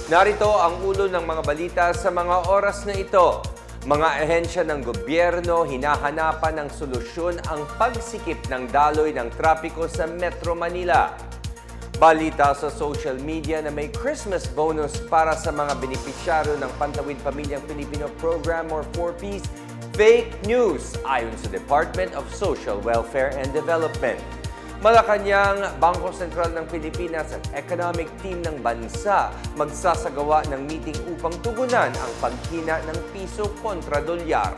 Narito ang ulo ng mga balita sa mga oras na ito. Mga ahensya ng gobyerno hinahanapan ng solusyon ang pagsikip ng daloy ng trapiko sa Metro Manila. Balita sa social media na may Christmas bonus para sa mga benepisyaryo ng Pantawid Pamilyang Pilipino Program or 4Ps. Fake news ayon sa Department of Social Welfare and Development. Malacanang, Bangko Sentral ng Pilipinas at Economic Team ng bansa magsasagawa ng meeting upang tugunan ang paghina ng piso kontra dolyar.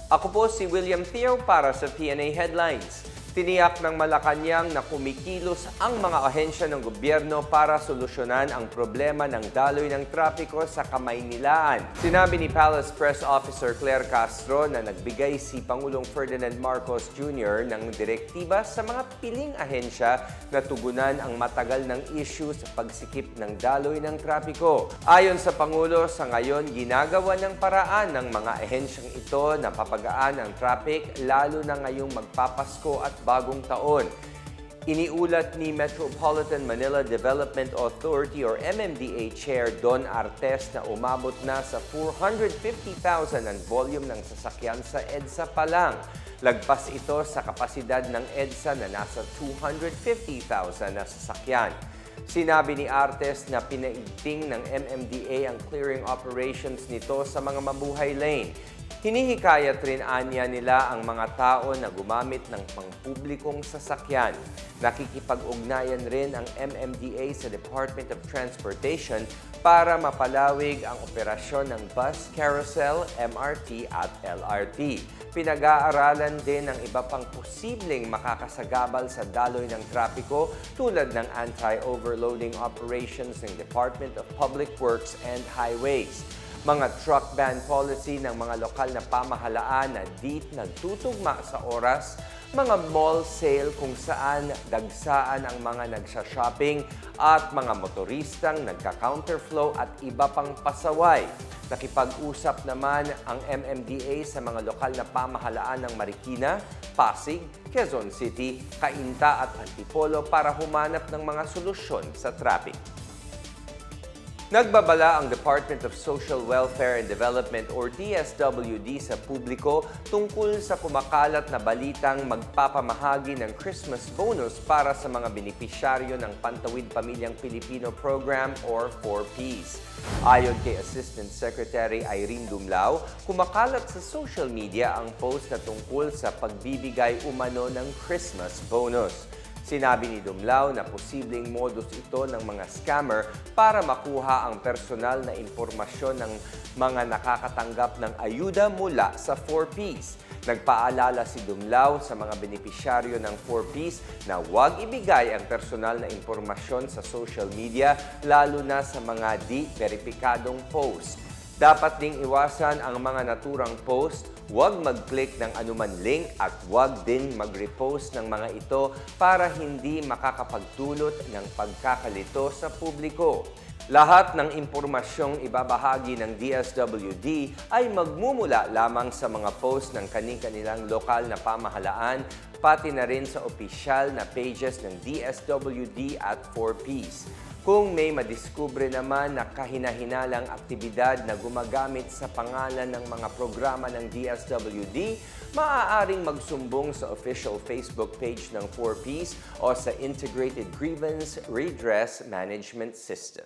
Ako po si William Theo para sa PNA Headlines. Tiniyak ng Malacanang na kumikilos ang mga ahensya ng gobyerno para solusyonan ang problema ng daloy ng trapiko sa Kamaynilaan. Sinabi ni Palace Press Officer Claire Castro na nagbigay si Pangulong Ferdinand Marcos Jr. ng direktiba sa mga piling ahensya na tugunan ang matagal ng issue sa pagsikip ng daloy ng trapiko. Ayon sa Pangulo, sa ngayon ginagawa ng paraan ng mga ahensyang ito na papagaan ang traffic lalo na ngayong magpapasko at bagong taon. Iniulat ni Metropolitan Manila Development Authority or MMDA Chair Don Artes na umabot na sa 450,000 ang volume ng sasakyan sa EDSA pa lang. Lagpas ito sa kapasidad ng EDSA na nasa 250,000 na sasakyan. Sinabi ni Artes na pinaigting ng MMDA ang clearing operations nito sa mga mabuhay lane. Hinihikayat rin anya nila ang mga tao na gumamit ng pangpublikong sasakyan. Nakikipag-ugnayan rin ang MMDA sa Department of Transportation para mapalawig ang operasyon ng bus, carousel, MRT at LRT. Pinag-aaralan din ang iba pang posibleng makakasagabal sa daloy ng trapiko tulad ng anti-overloading operations ng Department of Public Works and Highways. Mga truck ban policy ng mga lokal na pamahalaan na di nagtutugma sa oras, mga mall sale kung saan dagsaan ang mga nagsha-shopping at mga motoristang nagka-counterflow at iba pang pasaway. Nakipag-usap naman ang MMDA sa mga lokal na pamahalaan ng Marikina, Pasig, Quezon City, Cainta at Antipolo para humanap ng mga solusyon sa traffic. Nagbabala ang Department of Social Welfare and Development or DSWD sa publiko tungkol sa kumakalat na balitang magpapamahagi ng Christmas bonus para sa mga benepisyaryo ng Pantawid Pamilyang Pilipino Program or 4Ps. Ayon kay Assistant Secretary Irene Dumlao, kumakalat sa social media ang post na tungkol sa pagbibigay umano ng Christmas bonus. Sinabi ni Dumlao na posibleng modus ito ng mga scammer para makuha ang personal na impormasyon ng mga nakakatanggap ng ayuda mula sa 4Ps. Nagpaalala si Dumlao sa mga benepisyaryo ng 4Ps na huwag ibigay ang personal na impormasyon sa social media lalo na sa mga di-veripikadong post. Dapat ding iwasan ang mga naturang post, huwag mag-click ng anuman link at huwag din mag-repost ng mga ito para hindi makakapagdulot ng pagkakalito sa publiko. Lahat ng impormasyong ibabahagi ng DSWD ay magmumula lamang sa mga post ng kani-kanilang lokal na pamahalaan, pati na rin sa opisyal na pages ng DSWD at 4Ps. Kung may madiskubre naman na kahina-hinalang aktibidad na gumagamit sa pangalan ng mga programa ng DSWD, maaaring magsumbong sa official Facebook page ng 4Ps o sa Integrated Grievance Redress Management System.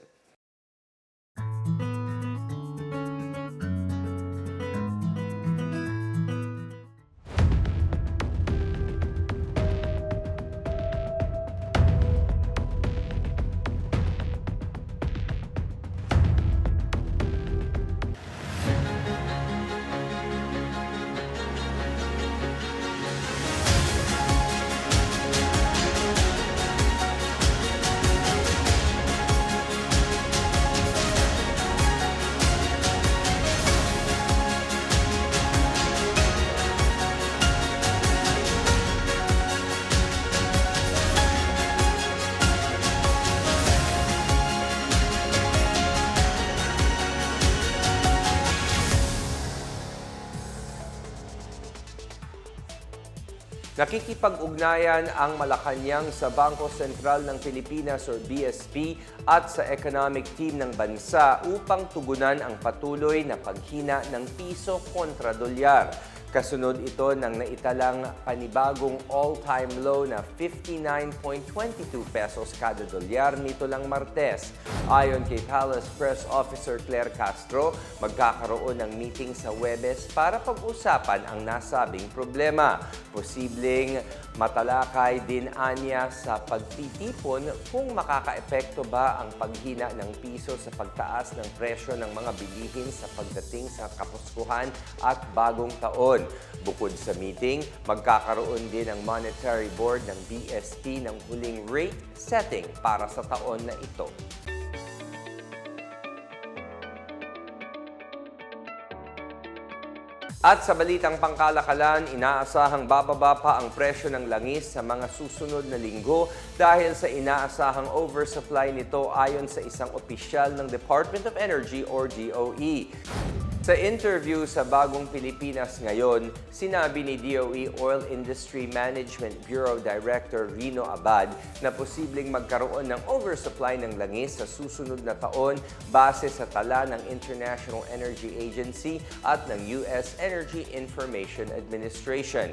Nakikipag-ugnayan ang Malacanang sa Bangko Sentral ng Pilipinas o BSP at sa economic team ng bansa upang tugunan ang patuloy na paghina ng piso kontra dolyar. Kasunod ito ng naitalang panibagong all-time low na 59.22 pesos kada dolyar nito lang Martes. Ayon kay Palace Press Officer Claire Castro, magkakaroon ng meeting sa Huwebes para pag-usapan ang nasabing problema. Posibleng matalakay din anya sa pagtitipon kung makakaepekto ba ang paghina ng piso sa pagtaas ng presyo ng mga bilihin sa pagdating sa Kapuskuhan at Bagong Taon. Bukod sa meeting, magkakaroon din ang Monetary Board ng BSP ng huling rate setting para sa taon na ito. At sa balitang pangkalakalan, inaasahang bababa pa ang presyo ng langis sa mga susunod na linggo dahil sa inaasahang oversupply nito ayon sa isang opisyal ng Department of Energy or DOE. Sa interview sa Bagong Pilipinas ngayon, sinabi ni DOE Oil Industry Management Bureau Director Rino Abad na posibleng magkaroon ng oversupply ng langis sa susunod na taon base sa tala ng International Energy Agency at ng US Energy Information Administration.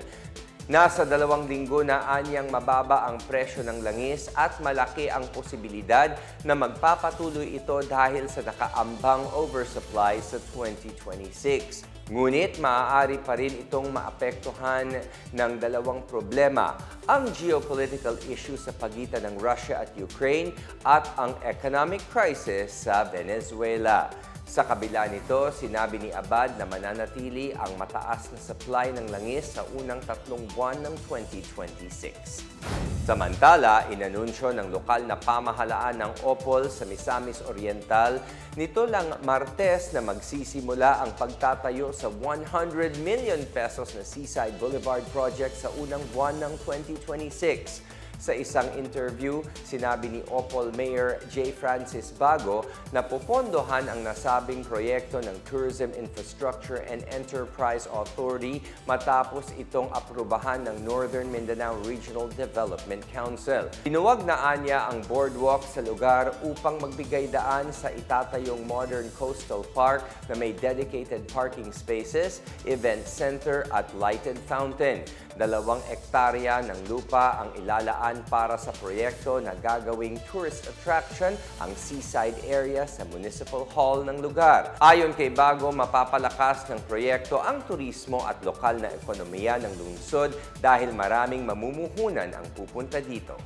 Nasa 2 linggo na anyang mababa ang presyo ng langis at malaki ang posibilidad na magpapatuloy ito dahil sa nakaambang oversupply sa 2026. Ngunit maaari pa rin itong maapektuhan ng 2 problema, ang geopolitical issue sa pagitan ng Russia at Ukraine at ang economic crisis sa Venezuela. Sa kabila nito, sinabi ni Abad na mananatili ang mataas na supply ng langis sa unang 3 buwan ng 2026. Samantala, inanunsyo ng lokal na pamahalaan ng OPOL sa Misamis Oriental nito lang Martes na magsisimula ang pagtatayo sa 100 million pesos na Seaside Boulevard Project sa unang buwan ng 2026. Sa isang interview, sinabi ni OPOL Mayor J. Francis Bago na popondohan ang nasabing proyekto ng Tourism Infrastructure and Enterprise Authority matapos itong aprubahan ng Northern Mindanao Regional Development Council. Tinuwag na anya ang boardwalk sa lugar upang magbigay daan sa itatayong modern coastal park na may dedicated parking spaces, event center at lighted fountain. 2 ektarya ng lupa ang ilalaan para sa proyekto na gagawing tourist attraction ang seaside area sa Municipal Hall ng lugar. Ayon kay Bago, mapapalakas ng proyekto ang turismo at lokal na ekonomiya ng lungsod dahil maraming mamumuhunan ang pupunta dito.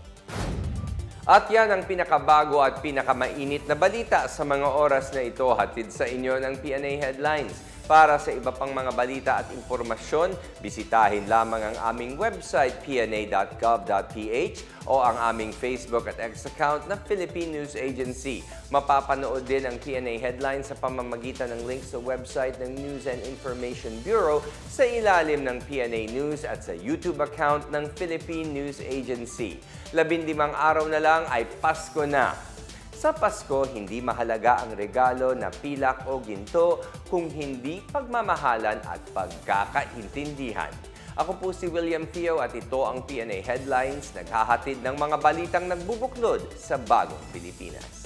At yan ang pinakabago at pinakamainit na balita sa mga oras na ito, hatid sa inyo ng PNA Headlines. Para sa iba pang mga balita at impormasyon, bisitahin lamang ang aming website pna.gov.ph o ang aming Facebook at X account na Philippine News Agency. Mapapanood din ang PNA Headlines sa pamamagitan ng link sa website ng News and Information Bureau sa ilalim ng PNA News at sa YouTube account ng Philippine News Agency. 15 araw na lang ay Pasko na. Sa Pasko, hindi mahalaga ang regalo na pilak o ginto kung hindi pagmamahalan at pagkakaintindihan. Ako po si William Theo at ito ang PNA Headlines, naghahatid ng mga balitang nagbubuklod sa Bagong Pilipinas.